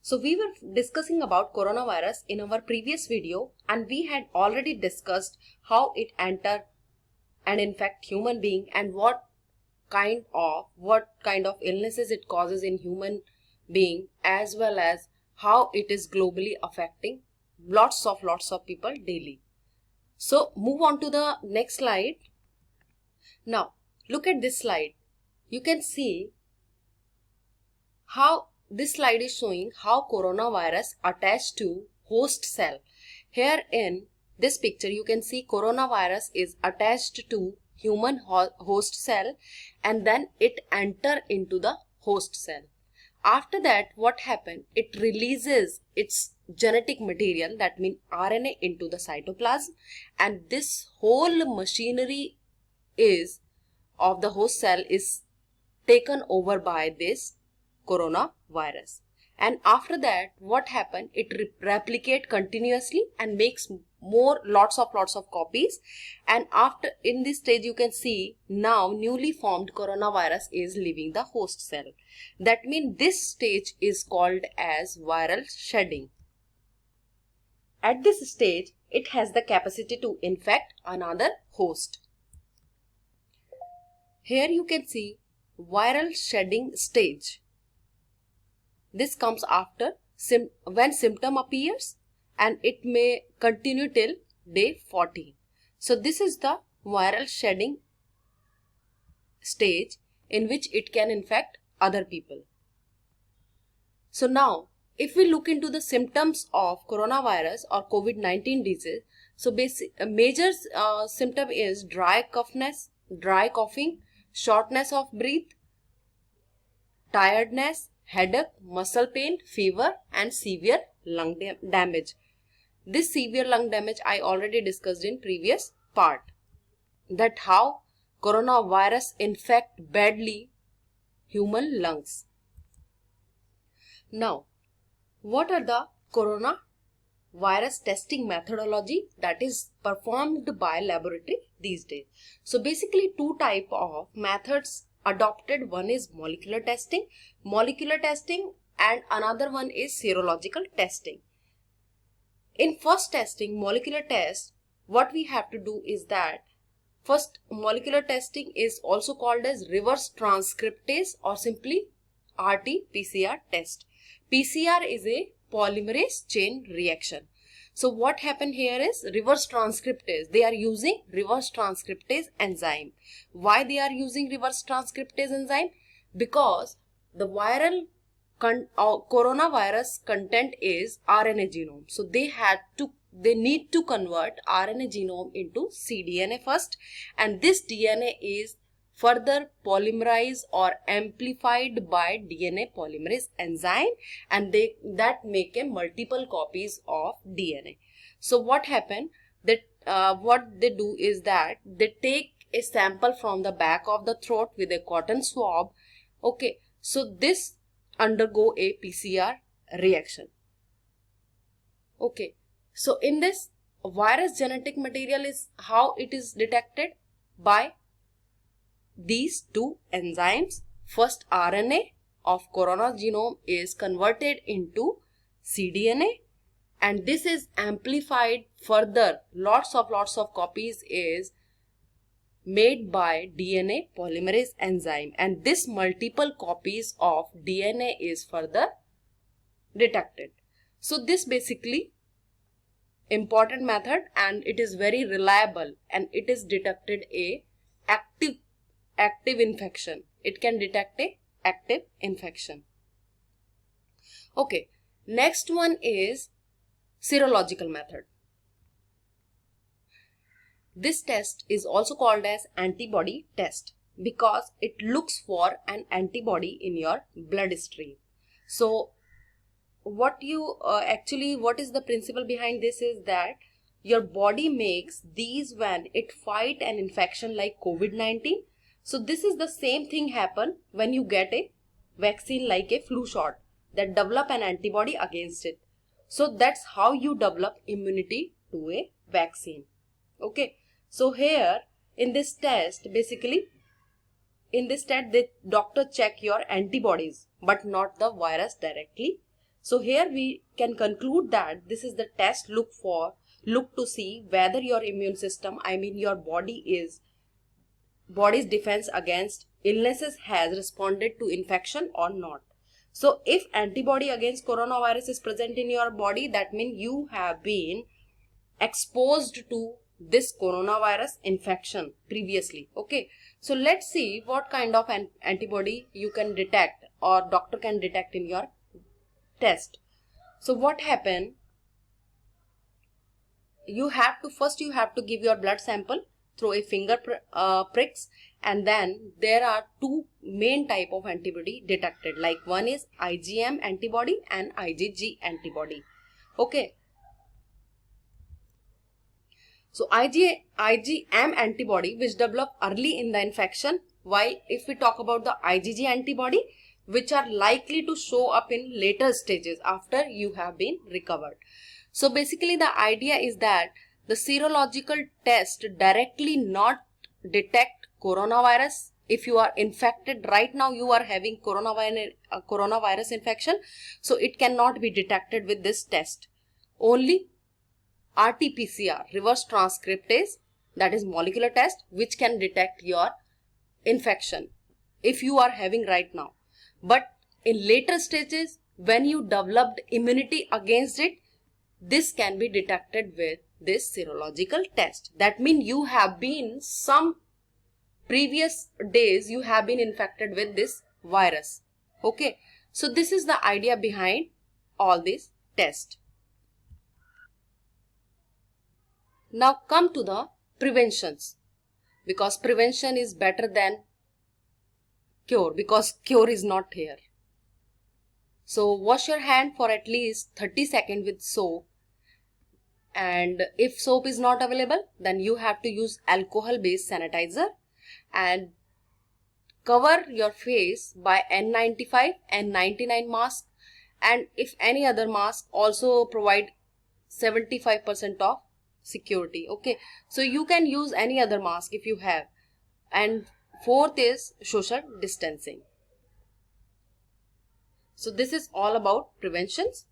So we were discussing about coronavirus in our previous video, and we had already discussed how it enter and infect human being and what kind of illnesses it causes in human being, as well as how it is globally affecting lots of people daily. So move on to the next slide. Now look at this slide. You can see how this slide is showing how coronavirus attached to host cell. Here in this picture you can see coronavirus is attached to human host cell, and then it enter into the host cell. After that, what happened? It releases its genetic material, that means RNA, into the cytoplasm, and this whole machinery is of the host cell is taken over by this coronavirus. And after that, what happened? It replicate continuously and makes more lots of copies. And after, in this stage, you can see now newly formed coronavirus is leaving the host cell. That means this stage is called as viral shedding. At this stage, it has the capacity to infect another host. Here you can see viral shedding stage. This comes after when symptom appears, and it may continue till day 14. So this is the viral shedding stage in which it can infect other people. So now if we look into the symptoms of coronavirus or COVID-19 disease, so major symptom is dry coughing, shortness of breath, tiredness, headache, muscle pain, fever, and severe lung damage. This severe lung damage I already discussed in previous part, that how coronavirus infect badly human lungs. Now, what are the coronavirus testing methodology that is performed by laboratory these days? So basically two type of methods adopted. One is molecular testing, and another one is serological testing. In first testing, molecular test, what we have to do is that first, molecular testing is also called as reverse transcriptase or simply RT-PCR test. PCR is a polymerase chain reaction. So what happened here is reverse transcriptase. They are using reverse transcriptase enzyme. Why they are using reverse transcriptase enzyme? Because the viral coronavirus content is RNA genome. So they need to convert RNA genome into cDNA first, and this DNA is further polymerized or amplified by DNA polymerase enzyme, and that make a multiple copies of DNA. So what happened? That what they do is that they take a sample from the back of the throat with a cotton swab. Okay, so this undergo a PCR reaction. Okay, so in this virus genetic material is how it is detected by these two enzymes. First, RNA of corona genome is converted into cDNA, and this is amplified further. Lots of copies is made by DNA polymerase enzyme, and this multiple copies of DNA is further detected. So this basically important method, and it is very reliable, and it is detected a active infection. It can detect a active infection. Okay, next one is serological method. This test is also called as antibody test because it looks for an antibody in your bloodstream. So what is the principle behind this is that your body makes these when it fight an infection like COVID-19. So this is the same thing happen when you get a vaccine like a flu shot, that develop an antibody against it. So that's how you develop immunity to a vaccine. Okay, so here in this test, basically in this test the doctor check your antibodies but not the virus directly. So here we can conclude that this is the test look to see whether your immune system, I mean your body's defense against illnesses has responded to infection or not. So if antibody against coronavirus is present in your body, that means you have been exposed to this coronavirus infection previously. Okay, so let's see what kind of an antibody you can detect or doctor can detect in your test. So what happened, you have to give your blood sample through a finger pricks, and then there are two main type of antibody detected, like one is IgM antibody and IgG antibody. Okay, so IgM antibody which develop early in the infection, while if we talk about the IgG antibody which are likely to show up in later stages after you have been recovered. So basically the idea is that the serological test directly not detect coronavirus. If you are infected right now, you are having coronavirus infection, so it cannot be detected with this test. Only RT-PCR, reverse transcriptase, that is molecular test, which can detect your infection if you are having right now. But in later stages, when you developed immunity against it, this can be detected with this serological test. That means you have been some previous days you have been infected with this virus. Okay, so this is the idea behind all these tests. Now come to the preventions, because prevention is better than cure, because cure is not here. So wash your hand for at least 30 seconds with soap, and if soap is not available, then you have to use alcohol based sanitizer, and cover your face by N95 and N99 mask, and if any other mask also provide 75% of security. Okay, so you can use any other mask if you have. And fourth is social distancing. So this is all about preventions.